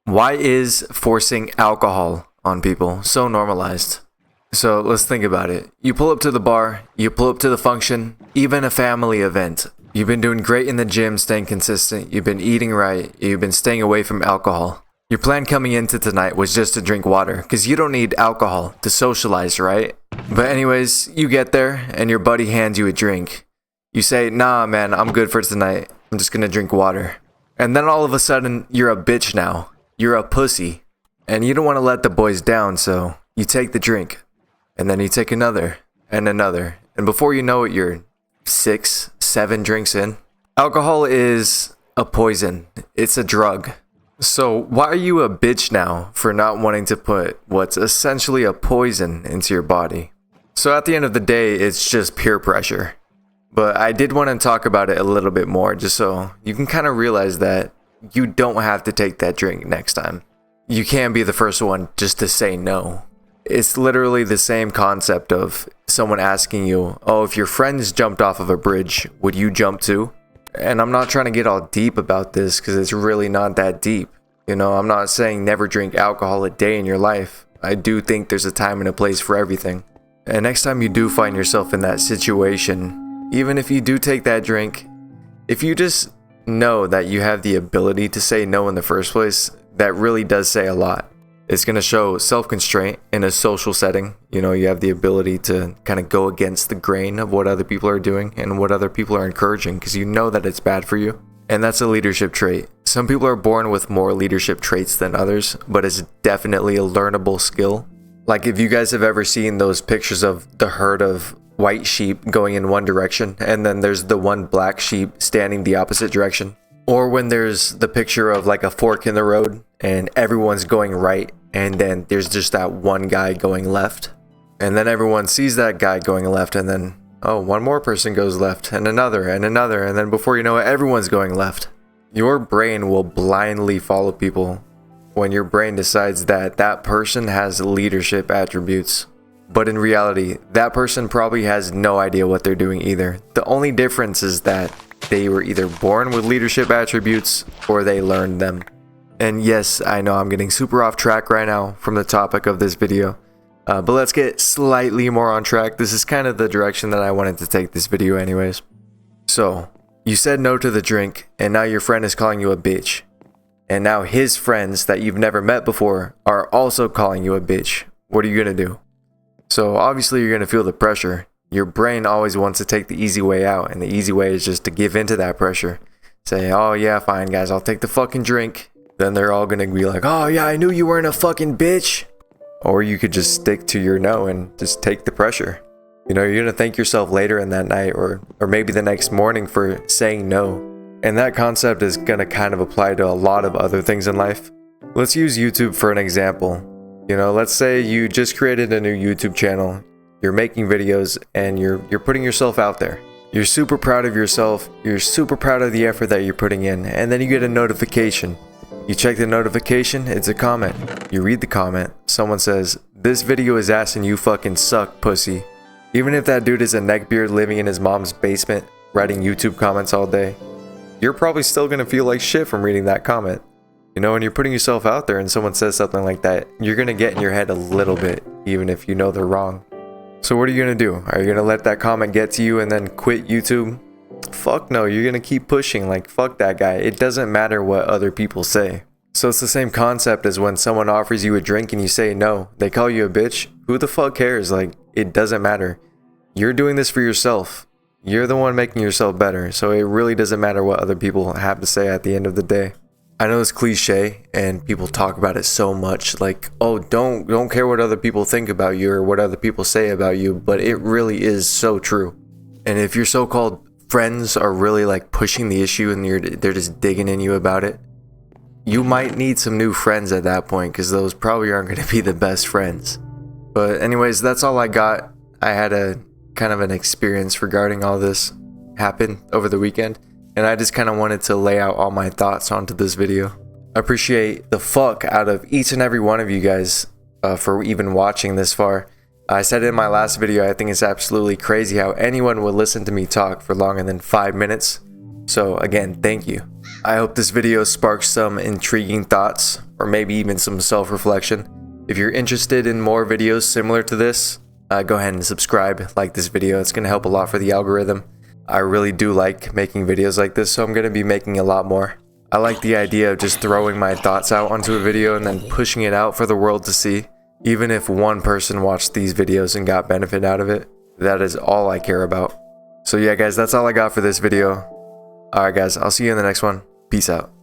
Why is forcing alcohol on people so normalized? So let's think about it. You pull up to the bar, you pull up to the function, even a family event. You've been doing great in the gym, staying consistent. You've been eating right. You've been staying away from alcohol. Your plan coming into tonight was just to drink water, because you don't need alcohol to socialize, right? But anyways, you get there and your buddy hands you a drink. You say, nah man, I'm good for tonight. I'm just gonna drink water. And then all of a sudden, you're a bitch now. You're a pussy. And you don't want to let the boys down, so you take the drink. And then you take another, and another. And before you know it, you're 6, 7 drinks in. Alcohol is a poison. It's a drug. So why are you a bitch now for not wanting to put what's essentially a poison into your body? So at the end of the day, it's just peer pressure. But I did want to talk about it a little bit more, just so you can kind of realize that you don't have to take that drink next time. You can't be the first one just to say no. It's literally the same concept of someone asking you, oh, if your friends jumped off of a bridge, would you jump too? And I'm not trying to get all deep about this because it's really not that deep. You know, I'm not saying never drink alcohol a day in your life. I do think there's a time and a place for everything. And next time you do find yourself in that situation, even if you do take that drink, if you just know that you have the ability to say no in the first place, that really does say a lot. It's going to show self-constraint in a social setting. You know, you have the ability to kind of go against the grain of what other people are doing and what other people are encouraging because you know that it's bad for you. And that's a leadership trait. Some people are born with more leadership traits than others, but it's definitely a learnable skill. Like if you guys have ever seen those pictures of the herd of white sheep going in one direction and then there's the one black sheep standing the opposite direction. Or when there's the picture of like a fork in the road and everyone's going right and then there's just that one guy going left. And then everyone sees that guy going left and then, oh, one more person goes left and another and another. And then before you know it, everyone's going left. Your brain will blindly follow people when your brain decides that that person has leadership attributes. But in reality, that person probably has no idea what they're doing either. The only difference is that they were either born with leadership attributes or they learned them. And yes, I know I'm getting super off track right now from the topic of this video. But let's get slightly more on track. This is kind of the direction that I wanted to take this video anyways. So, you said no to the drink and now your friend is calling you a bitch. And now his friends that you've never met before are also calling you a bitch. What are you gonna do? So obviously you're gonna feel the pressure. Your brain always wants to take the easy way out, and the easy way is just to give into that pressure. Say, oh yeah, fine guys, I'll take the fucking drink. Then they're all gonna be like, oh yeah, I knew you weren't a fucking bitch. Or you could just stick to your no and just take the pressure. You know, you're gonna thank yourself later in that night or maybe the next morning for saying no. And that concept is gonna kind of apply to a lot of other things in life. Let's use YouTube for an example. You know, let's say you just created a new YouTube channel. You're making videos and you're putting yourself out there. You're super proud of yourself. You're super proud of the effort that you're putting in. And then you get a notification. You check the notification, it's a comment. You read the comment. Someone says, this video is ass and you fucking suck, pussy. Even if that dude is a neckbeard living in his mom's basement, writing YouTube comments all day, you're probably still gonna feel like shit from reading that comment. You know, when you're putting yourself out there and someone says something like that, you're gonna get in your head a little bit, even if you know they're wrong. So what are you gonna do? Are you gonna let that comment get to you and then quit YouTube? Fuck no, you're gonna keep pushing, like fuck that guy. It doesn't matter what other people say. So it's the same concept as when someone offers you a drink and you say no. They call you a bitch. Who the fuck cares? Like, it doesn't matter. You're doing this for yourself. You're the one making yourself better. So it really doesn't matter what other people have to say at the end of the day. I know it's cliche and people talk about it so much, like, oh, don't care what other people think about you or what other people say about you, but it really is so true. And if your so-called friends are really like pushing the issue and they're just digging in you about it, you might need some new friends at that point because those probably aren't going to be the best friends. But anyways, that's all I got. I had a kind of an experience regarding all this happen over the weekend. And I just kind of wanted to lay out all my thoughts onto this video. I appreciate the fuck out of each and every one of you guys for even watching this far. I said in my last video, I think it's absolutely crazy how anyone would listen to me talk for longer than 5 minutes. So again, thank you. I hope this video sparks some intriguing thoughts or maybe even some self-reflection. If you're interested in more videos similar to this, go ahead and subscribe, like this video. It's going to help a lot for the algorithm. I really do like making videos like this, so I'm going to be making a lot more. I like the idea of just throwing my thoughts out onto a video and then pushing it out for the world to see. Even if one person watched these videos and got benefit out of it, that is all I care about. So yeah guys, that's all I got for this video. Alright guys, I'll see you in the next one. Peace out.